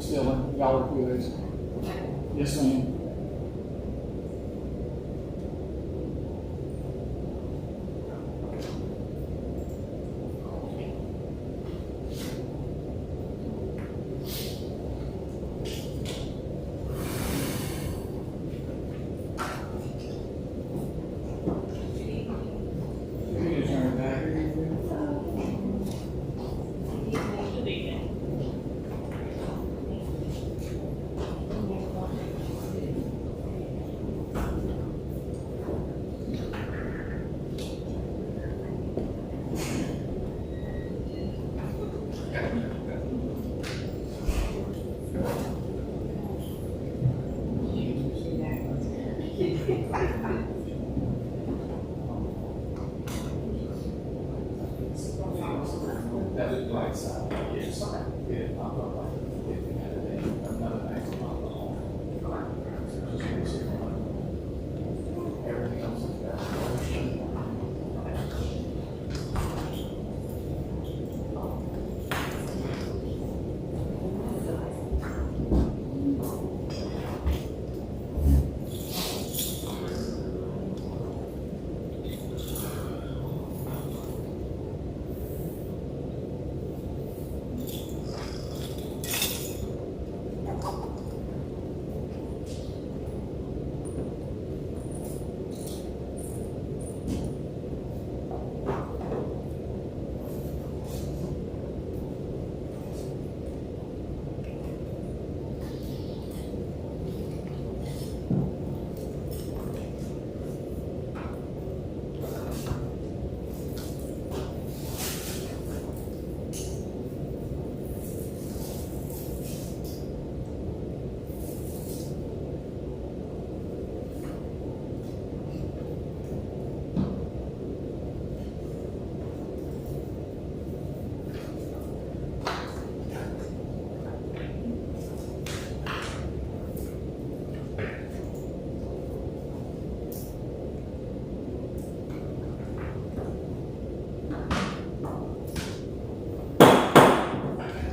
still, y'all are good. Yes, ma'am. You can turn it back. That is like side, yes. Yeah, I'll go like, another nice month long. Everything else is better.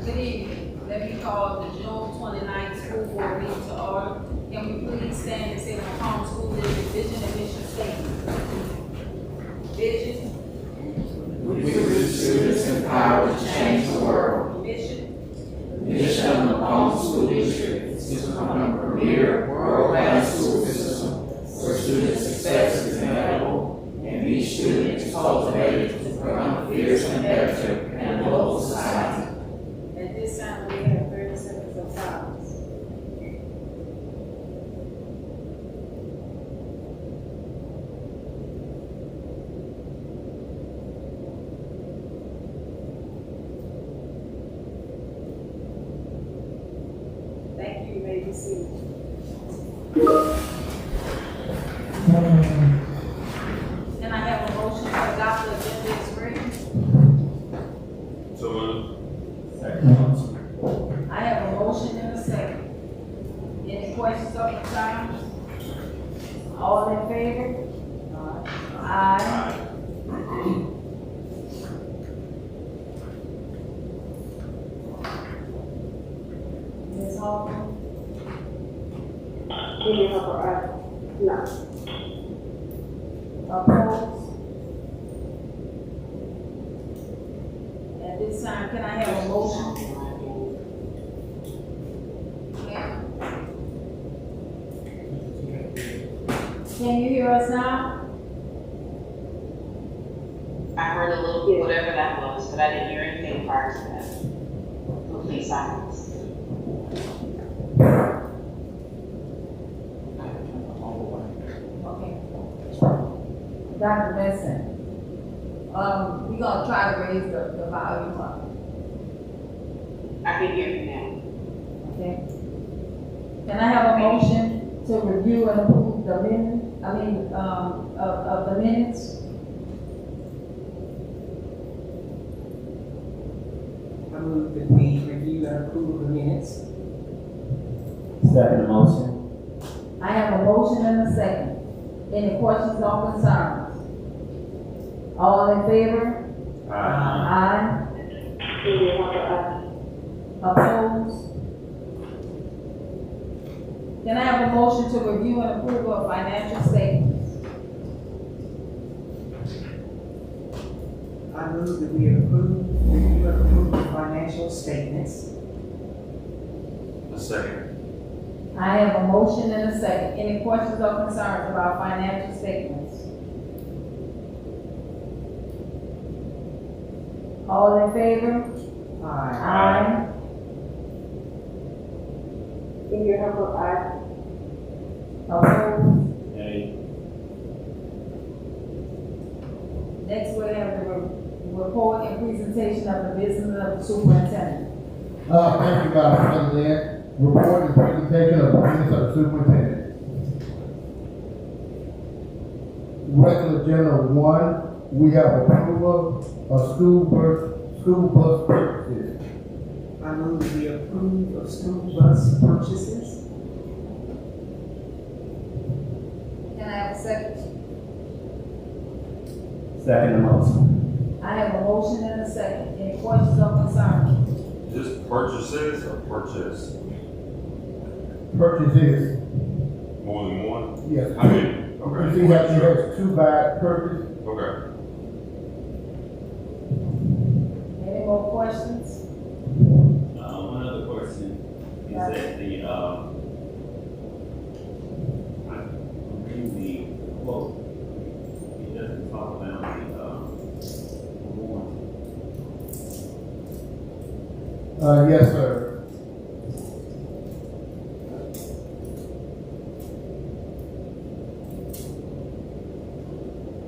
Good evening. Let me call the June 29th school board meeting to order. Can we please stand and say the Macomb School District vision and mission statement? Vision, We recruit students empowered to change the world. mission, The mission of the Macomb School District is to become a premier, world-class school system where student success is inevitable and each student is cultivated to become a fierce competitor in a global society. at this time we have 30 seconds of silence. Thank you, you may be seated. Can I have a motion to adopt the agenda as written? So moved. I have a motion and a second. Any questions or concerns? All in favor? Aye. Ms. Hawkins? No. Opposed? At this time, can I have a motion? Can you hear us now? I heard a little, whatever that was, but I didn't hear anything prior to that. Complete silence. Okay. Dr. Benson, we're gonna try to raise the volume up, I can hear you now. okay? Can I have a motion to review and approve the minute, of the minutes? I move that we review and approve the minutes. Second motion. I have a motion and a second. Any questions or concerns? All in favor? Aye. Opposed? motion to review and approve of financial statements. I move that we review and approve the financial statements. A second. I have a motion and a second. Any questions or concerns about financial statements? All in favor? Aye. Aye. Figure number aye. Opposed? Nay. Next, we have the report and presentation of the business of the superintendent. Thank you, Madam President. Report and presentation of the business of the superintendent. Regular General 1, we have approval of school bus purchases. I move that we approve of school bus purchases. Can I have a second? Second motion. I have a motion and a second. Any questions or concerns? Just purchases or purchase? Purchases, More than one? yes. How many? You Okay. see how he has 2 by purchase? Okay. Any more questions? One other question is that I'm reading the quote. It doesn't talk about the warranty. Yes, sir.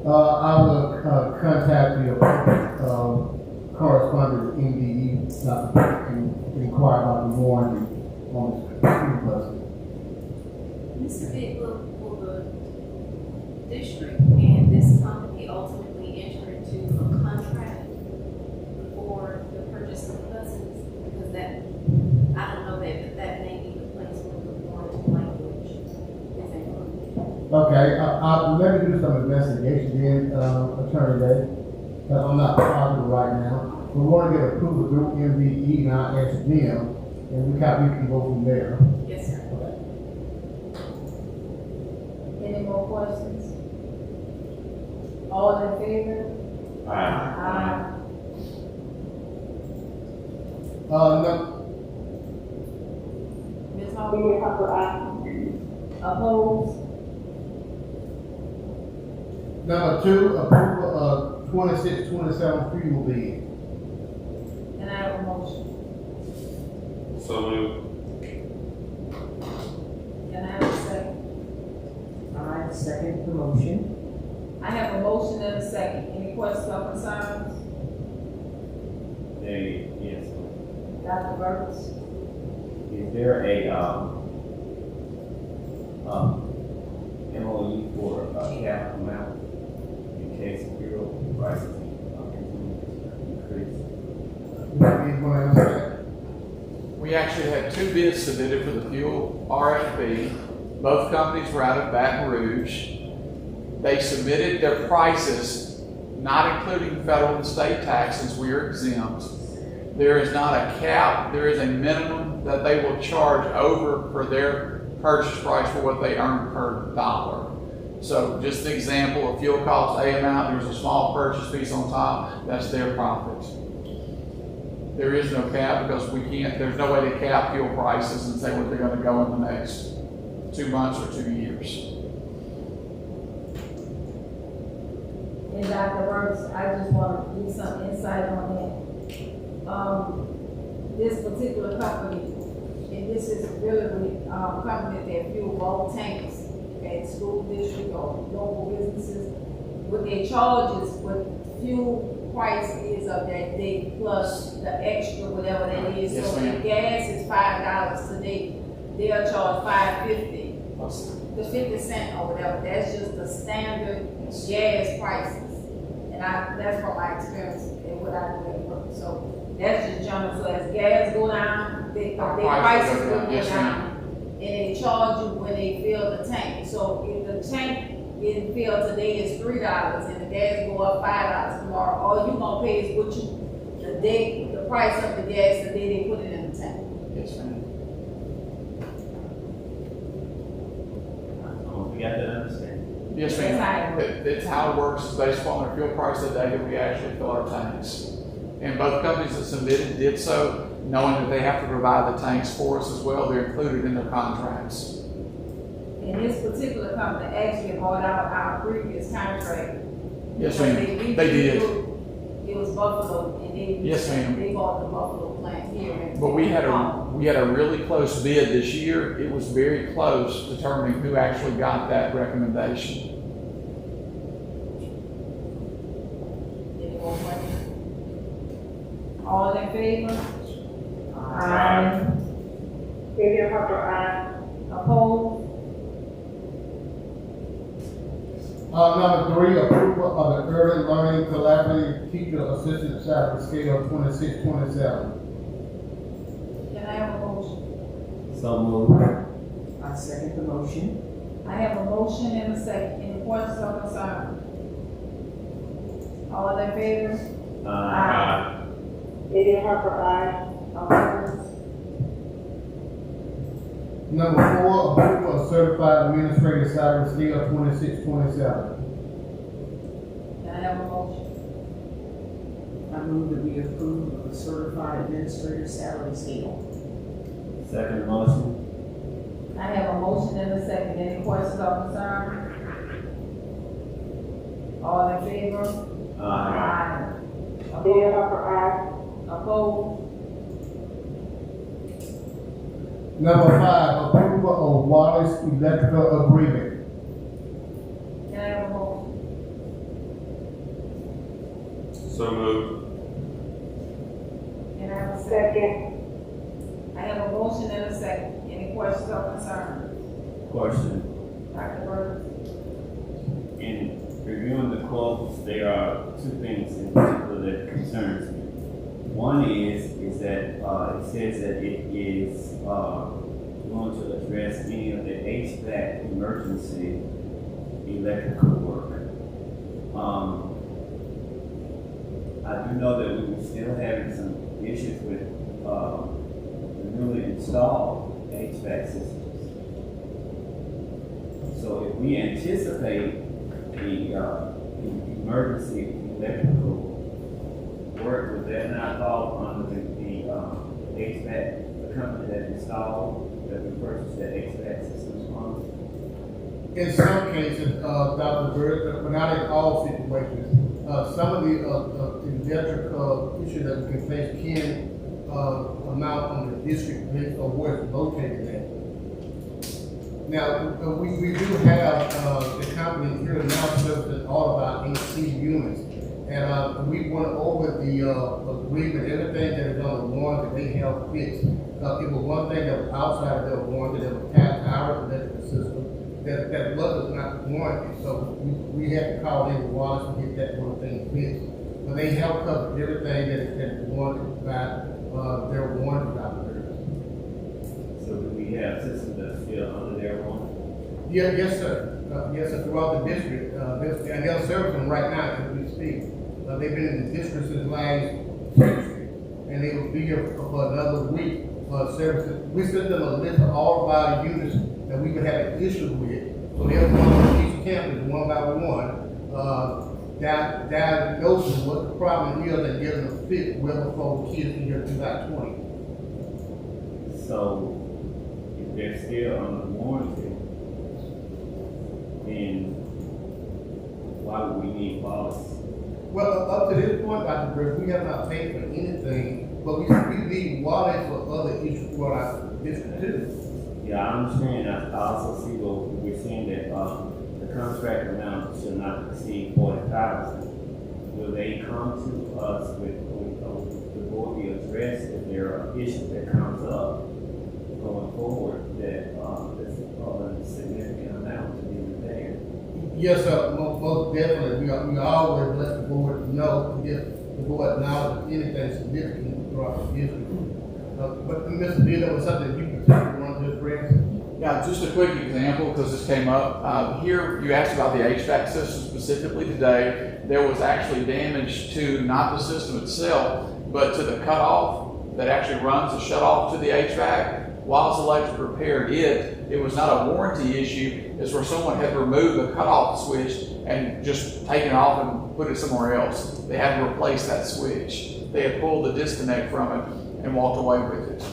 I will contact the correspondent with MDE and inquire about the warranty on the school buses. Mr. Vick, will the district and this company ultimately enter into a contract for the purchase of buses? Because that, I don't know that may be the place where the warranty language is included. Okay, let me do some investigation then, Attorney Day. I'm not positive right now. We want to get approval through MDE and I ask them, and we can go from there. Yes, sir. Any more questions? All in favor? Aye. No, Ms. Hall? Opposed? number 2, approval of 26-27 fuel bid. Can I have a motion? So moved. Can I have a second? I second the motion. I have a motion and a second. Any questions or concerns? Nay, yes. Dr. Burks? Is there a, MOU for a cap amount in case fuel prices increase? You want to answer that? We actually had 2 bids submitted for the fuel RFP. Both companies were out of Baton Rouge. They submitted their prices, not including federal and state taxes. We are exempt. There is not a cap. There is a minimum that they will charge over for their purchase price for what they earn per dollar. So just an example, if fuel costs A amount, there's a small purchase piece on top, that's their profit. There is no cap because we can't, there's no way to cap fuel prices and say what they're gonna go in the next 2 months or 2 years. And Dr. Burks, I just want to give some insight on that. This particular company, and this is really the company that fuel all tanks at school district or local businesses, what they charge is what fuel price is of that day plus the extra whatever that is. Yes, So ma'am. if gas is $5 today, they'll charge $5.50. The 50 cent or whatever, that's just the standard gas prices. And that's from my experience and what I do at work. So that's just general. So as gas go down, their prices will go Yes, down. And they charge you when they fill the tank. So if the tank getting filled today is $3 and the gas go up $5 tomorrow, all you gonna pay is what the price of the gas the day they put it in the tank. Yes, ma'am. got that understanding. Yes, That's how ma'am. it works. It's how it works, is based upon the fuel price the day that we actually fill our tanks. And both companies that submitted did so, knowing that they have to provide the tanks for us as well. They're included in their contracts. And this particular company actually bought out our previous contract. Yes, Because ma'am. They did. It was Buffalo, and they. Yes, ma'am. They bought the Buffalo plant here. in- But we had a really close bid this year. It was very close determining who actually got that recommendation. Any more questions? All in favor? Aye. Vivian Harper, aye. Opposed? Number 3, approval of the early learning collaborative teacher assistant salary scale 26-27. Can I have a motion? So moved. I second the motion. I have a motion and a second. Any questions or concerns? All in favor? Aye. Vivian Harper, aye. Opposed? Number 4, approval of certified administrative salary scale 26-27. Can I have a motion? I move that we approve of the certified administrator salary scale. Second motion. I have a motion and a second. Any questions or concerns? All in favor? Aye. Vivian Opposed? Harper, aye. Opposed? Number 5, approval of Wallace electrical agreement. Can I have a motion? So moved. Can I have a second? Second. I have a motion and a second. Any questions or concerns? Question. Dr. Burks? In reviewing the quotes, there are two things in particular that concerns me. One is that it says that it is going to address any of the HVAC emergency electrical work. I do know that we were still having some issues with the newly installed HVAC systems. So if we anticipate the emergency electrical work, would that not fall under the HVAC, the company that installed, that we purchased the HVAC systems from? In some cases, Dr. Bird, but not in all situations, some of the electrical issues that we can face can amount on the district based on where it's located at. Now, we do have the company here now servicing all of our AC units. And we went over the agreement, everything that is on the warranty, they have fixed. It was one thing that was outside of their warranty, that was tapped our electrical system, that was not warranty. So we had to call in Wallace to get that one thing fixed. But they help cover everything that warranty by their warranty operators. So do we have systems that are still under their warranty? Yes, sir. Yes, sir, throughout the district. And they'll service them right now as we speak. They've been in the district since last Tuesday, and they will be here for another week services. We sent them a list of all of our units that we would have an issue with. So they'll go on each campus one by one, diagnosing what the problem is and getting them fixed well before the kids in here July 20. So if they're still under warranty, then why would we need Wallace? Well, up to this point, Dr. Burke, we have not paid for anything, but we need Wallace for other issues throughout our district too. Yeah, I understand. I also see what we're saying that the contract amount should not exceed 40,000. Will they come to us with the board be addressed if there are issues that comes up going forward that is a significant amount to be repaired? Yes, sir, most definitely. We always let the board know if the board knows of anything significant throughout the district. But Mr. Bill, that was something you particularly wanted to address? Yeah, just a quick example, because this came up. Here, you asked about the HVAC system specifically today. There was actually damage to not the system itself, but to the cutoff that actually runs the shut off to the HVAC. Wiles Electric repaired it. It was not a warranty issue. It's where someone had removed the cutoff switch and just taken it off and put it somewhere else. They had to replace that switch. They had pulled the disconnect from it and walked away with it.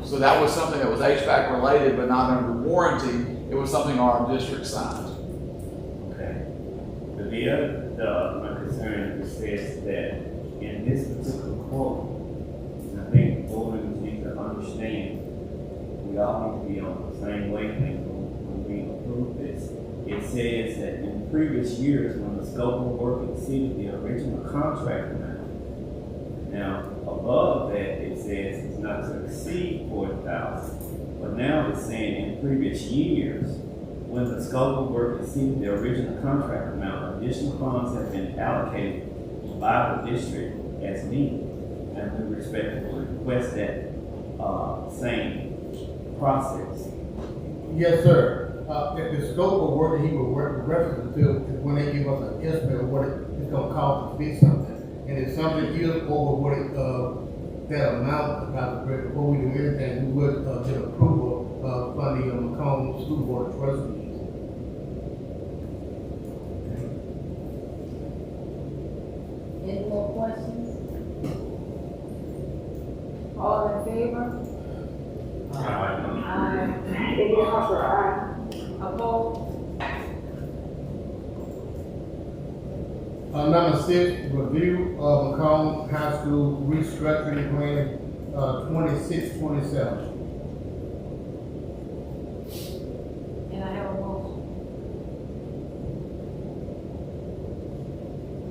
So that was something that was HVAC related, but not under warranty. It was something our district signed. Okay. My concern says that in this particular quote, and I think voters need to understand, we all need to be on the same wavelength when we approve this. It says that in previous years, when the scope of work exceeded the original contract amount. Now, above that, it says it's not to exceed 40,000. But now it's saying in previous years, when the scope of work exceeded the original contract amount, additional funds have been allocated by the district as needed. And we respectfully request that same process. Yes, sir. If the scope of work that he will work reference to is when they give us an estimate of what it's gonna cost to fix something. And if something is over what it, that amount, before we do anything, we would get approval from the Macomb School Board of Trustees. Any more questions? All in favor? Aye. Any other, Opposed? Number 6, review of Macomb High School restructuring plan, 26-27. And I have a motion.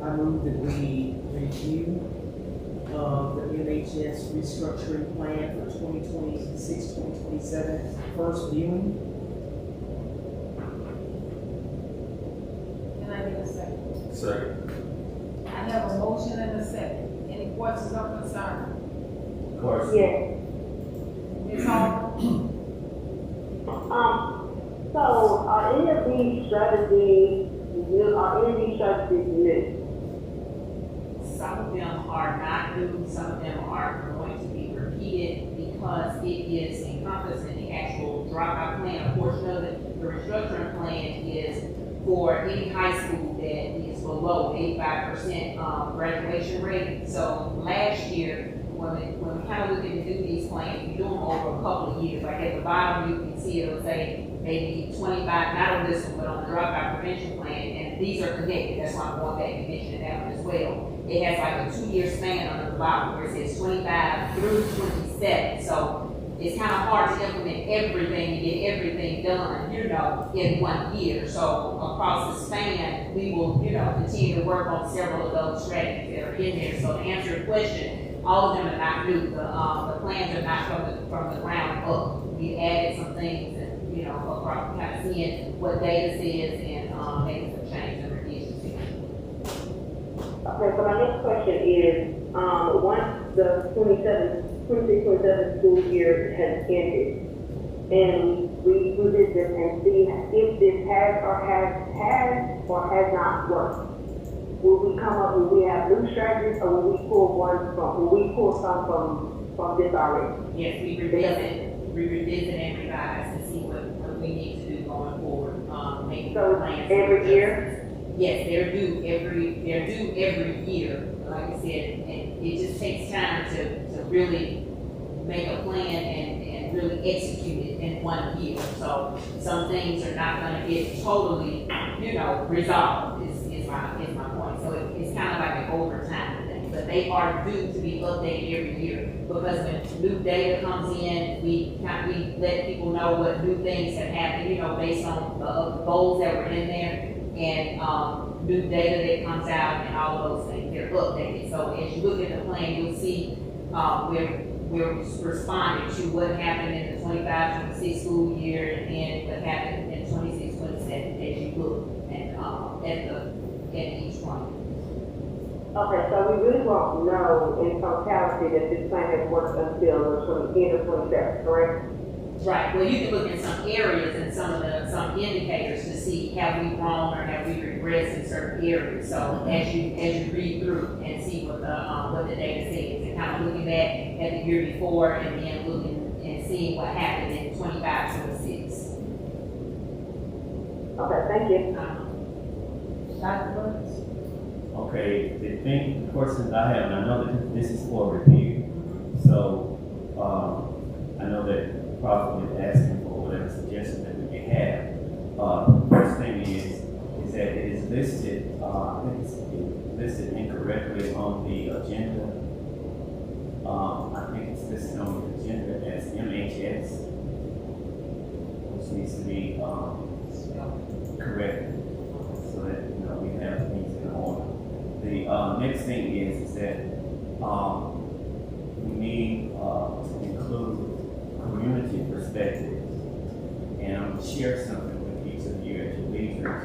I move that we review the MHS restructuring plan for 2026-2027, first viewing. Can I get a second? Second. I have a motion and a second. Any questions or concerns? Of course. yes. Ms. Hall? So are any of these strategies new? Some of them are not new, some of them are going to be repeated because it is encompassed in the actual dropout plan, a portion of it. The restructuring plan is for any high school that is below 85% graduation rate. So last year, when we kind of look to do these plans, we do them over a couple of years. Like at the bottom, you can see it'll say maybe 25, not on this one, but on the dropout prevention plan, and these are connected. That's why I'm going back and mentioning that one as well. It has like a 2-year span on the bottom where it says 25 through 27. So it's kind of hard to implement everything and get everything done, in 1 year. So across the span, we will, continue to work on several of those strategies that are in there. So to answer your question, all of them are not new. The plans are not from the ground up. We added some things and, across kind of seeing what data says and making some changes and revisions. Okay, so my next question is, once the 26-27 school year has ended, and we do this and see if this has or has not worked, will we have new strategies, or will we pull some from this already? Yes, we revisit and revise and see what we need to do going forward, making So plans. every year? Yes, they're due every year, like I said, and it just takes time to really make a plan and really execute it in 1 year. So some things are not gonna get totally, resolved is my point. So it's kind of like an overtime thing, but they are due to be updated every year. Because when new data comes in, we let people know what new things have happened, based on the goals that were in there. And new data that comes out and all of those things, they're updated. So as you look at the plan, you'll see we're responding to what happened in the 25-26 school year and what happened in 26-27 as you look at each one. Okay, so we really won't know in totality that this plan has worked until the end of 27, correct? Right. Well, you can look at some areas and some indicators to see have we grown or have we regressed in certain areas. So as you read through and see what the data says, and kind of looking back at the year before and then looking and see what happened in 25, 26. Okay, thank you. Dr. Burns? Okay, the questions I have, and I know that this is for review, so, I know that probably asking for whatever suggestion that we can have. First thing is that it is listed, I think it's listed incorrectly on the agenda. I think it's listed on the agenda as MHS, which needs to be, corrected, so that, you know, we have things in order. The next thing is that we need to include community perspective, and I'm gonna share something with each of you at your leisure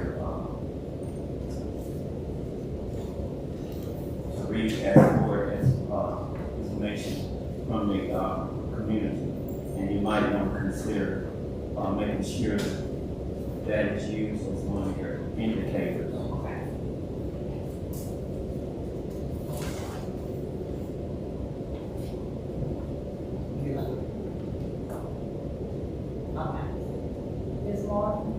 to read as forward as information from the community, and you might want to consider making sure that is used as one of your indicators. Ms. Martin?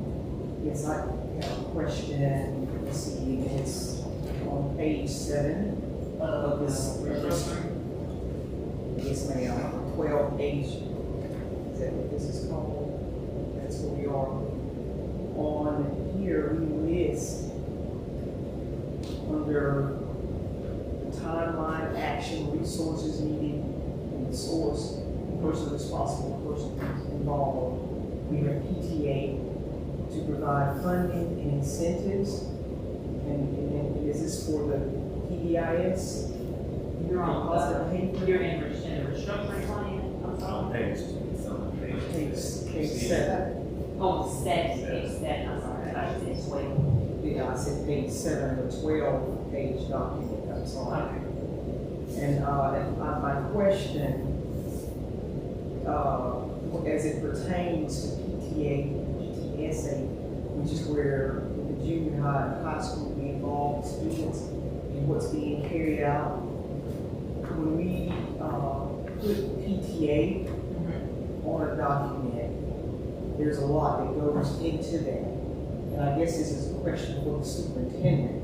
Yes, I have a question. Let's see, it's on page 7 of this registry. Yes, ma'am, 12 page. Is that what this is called? That's where we are. On here, we list under the timeline, action, resources needed, and the source, the person responsible, the person involved. We have PTA to provide funding and incentives. And is this for the PBIS? You're on, Positive paper? you're in the restructuring plan, I'm sorry. It's on page. Page 7. Oh, page 7, I'm sorry, I thought you said 12. Yeah, I said page 7, the 12 page document, I'm sorry. And my question, as it pertains to PTA and PTSA, which is where the junior high and high school be involved students in what's being carried out. When we put PTA on a document, there's a lot that goes into that. And I guess this is a question for the superintendent.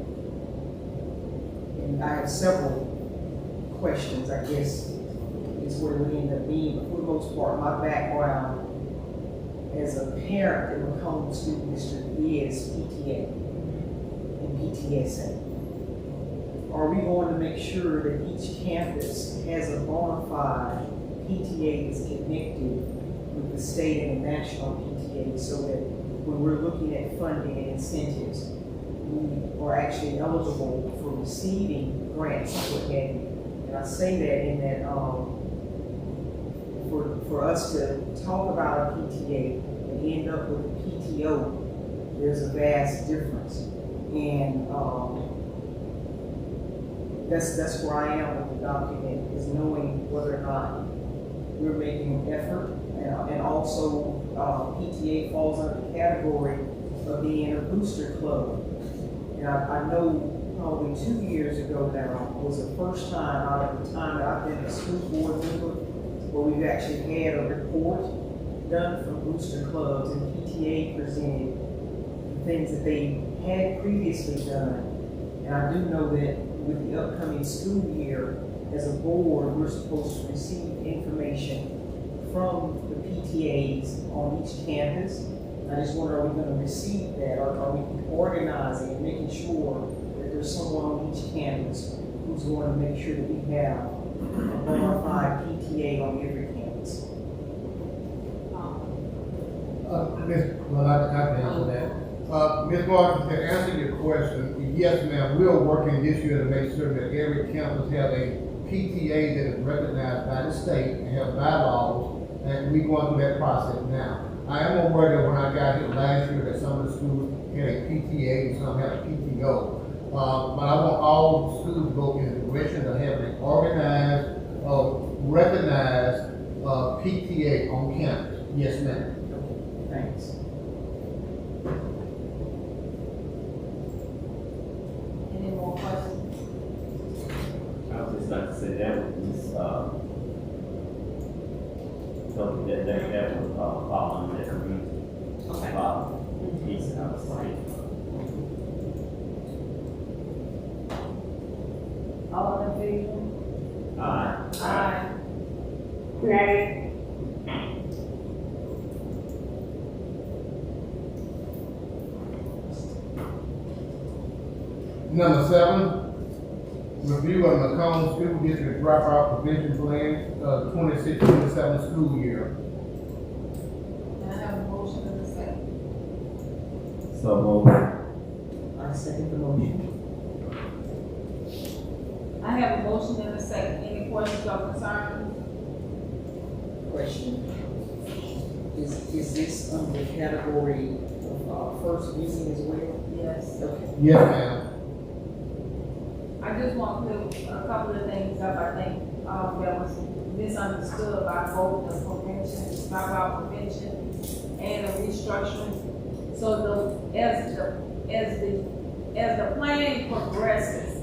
And I have several questions, I guess, is where we end up being. But for the most part, my background as a parent in the Macomb School District is PTA and PTSA. Are we going to make sure that each campus has a bona fide PTA that's connected with the state and the national PTA, so that when we're looking at funding and incentives, we are actually eligible for receiving grants and what have you? And I say that in that for us to talk about a PTA and end up with a PTO, there's a vast difference. And that's where I am with the document, is knowing whether or not we're making an effort. And also, PTA falls under the category of being a booster club. And I know probably 2 years ago now was the first time out of the time that I've been a school board member where we've actually had a report done from booster clubs, and PTA presented the things that they had previously done. And I do know that with the upcoming school year, as a board, we're supposed to receive information from the PTAs on each campus. I just wonder, are we going to receive that? Are we organizing and making sure that there's someone on each campus who's going to make sure that we have a bona fide PTA on every campus? I can answer that. Ms. Martin, to answer your question, yes, ma'am, we are working this year to make sure that every campus have a PTA that is recognized by the state and have bylaws, and we're going through that process now. I am aware that when I got here last year that some of the schools had a PTA and some had a PTO. But I want all schools to go in the direction of having an organized, recognized PTA on campus. Yes, ma'am. Thanks. Any more questions? I would just like to say that was so that would fall under the community. Piece, I was like. All in favor? Aye. Nay. Number 7, review of Macomb School District dropout prevention plan, 26-27 school year. Can I have a motion in a second? So moved. I second the motion. I have a motion in a second. Any questions or concerns? Question. Is this under the category of, first reading as well? Yes. Okay. Yes, ma'am. I just want to clear a couple of things up, I think, that was misunderstood by both the prevention, dropout prevention and the restructuring. So as the plan progresses,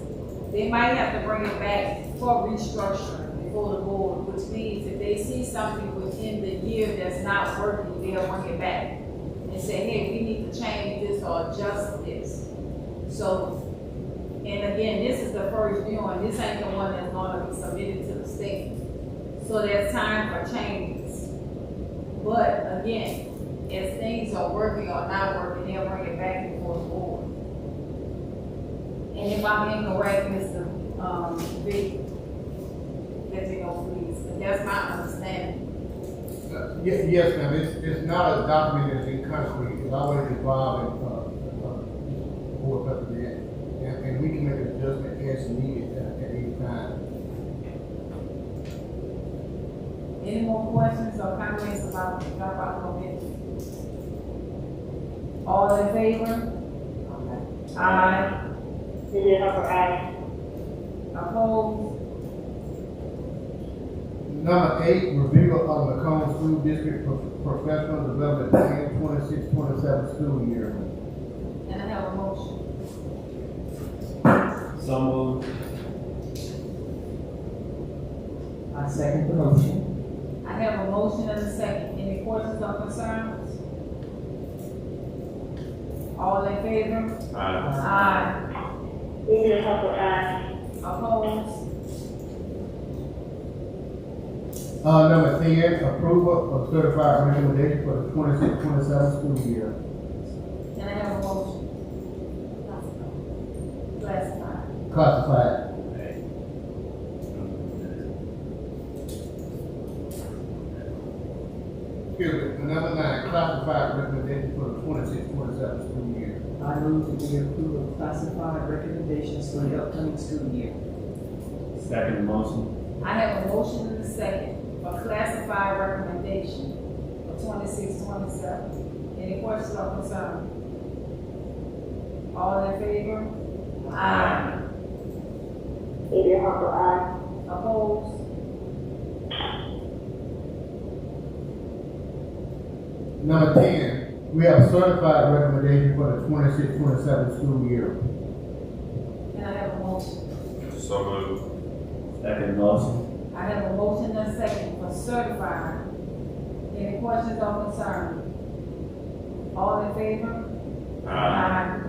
they might have to bring it back for restructuring before the board, which means if they see something within the year that's not working, they'll bring it back and say, hey, we need to change this or adjust this. So, and again, this is the first viewing, this ain't the one that's gonna be submitted to the state. So there's time for changes. But again, as things are working or not working, they'll bring it back before the board. And if I'm incorrect, Mr. Vic, let me know, please, but that's my understanding. Yes, ma'am, it's not a document that's in concrete, it's always involved in, board president, and we can make an adjustment as needed at any time. Any more questions or comments about the dropout prevention? All in favor? Aye. Cindy Hopper, aye. Opposed? Number 8, review of Macomb School District Professional Development Plan 26-27 school year. And I have a motion. So moved. I second the motion. I have a motion and a second. Any questions or concerns? All in favor? Aye. Cindy Hopper, aye. Opposed? Number 10, approval of certified recommendation for the 26-27 school year. Can I have a motion? Classified. Classified. Excuse me, number 9, classified recommendation for the 26-27 school year. I move that we approve of classified recommendations for the upcoming school year. Second motion. I have a motion and a second for classified recommendation for 26-27. Any questions or concerns? All in favor? Aye. Cindy Hopper, aye. Opposed? Number 10, we have certified recommendation for the 26-27 school year. Can I have a motion? So moved. Second motion. I have a motion and a second for certified. Any questions or concerns? All in favor? Aye.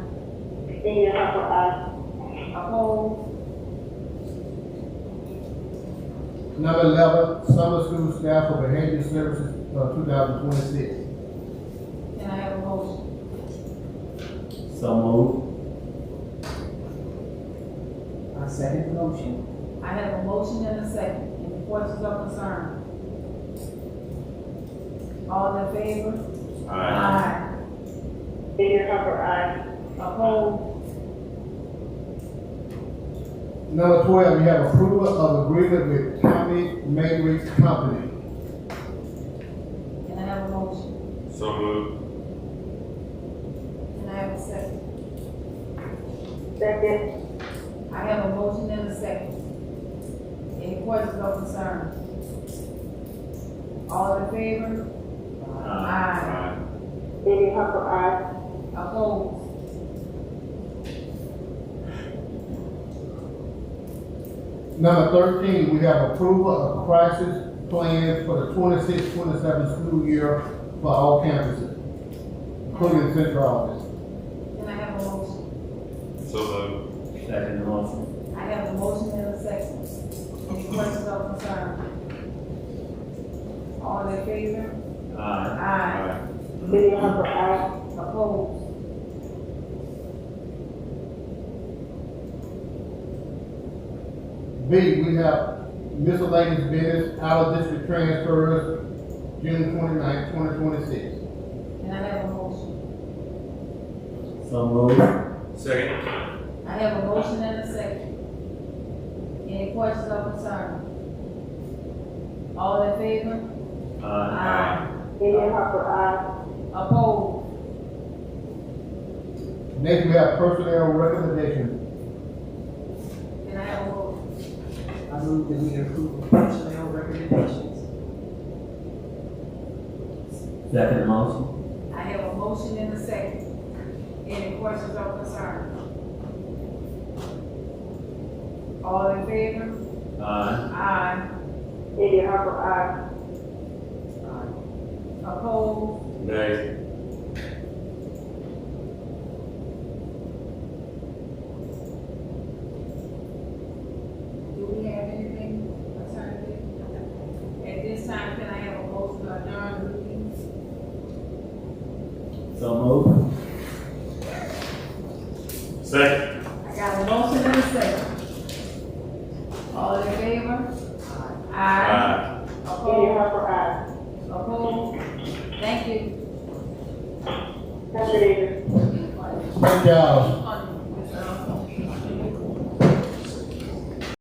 Cindy Hopper, aye. Opposed? Number 11, summer school staff for behavior services, 2026. Can I have a motion? So moved. I second the motion. I have a motion and a second. Any questions or concerns? All in favor? Aye. Cindy Hopper, aye. Opposed? Number 12, we have approval of agreement with Tommy Mayrick's company. Can I have a motion? So moved. Can I have a second? Second. I have a motion and a second. Any questions or concerns? All in favor? Aye. Cindy Hopper, aye. Opposed? Number 13, we have approval of crisis plans for the 26-27 school year for all campuses, including central office. Can I have a motion? So moved. Second motion. I have a motion and a second. Any questions or concerns? All in favor? Aye. Aye. Lydia Hunter, aye. Opposed? B, we have miscellaneous business, out of district transfers, June 29th, 2026. Can I have a motion? So moved. Second. I have a motion and a second. Any questions or concerns? All in favor? Aye. Lydia Hunter, aye. Opposed? Next, we have personnel recommendations. Can I have a vote? I move that we approve the personnel recommendations. Second motion. I have a motion and a second. Any questions or concerns? All in favor? Aye. Aye. Lydia Hunter, aye. Opposed? Nay. Do we have anything alternative? At this time, can I have a motion to adjourn the meeting? So moved. Second. I got a motion and a second. All in favor? Aye. Lydia Opposed? Hunter, aye. Opposed? Thank you. Dr. Davis. Thank y'all.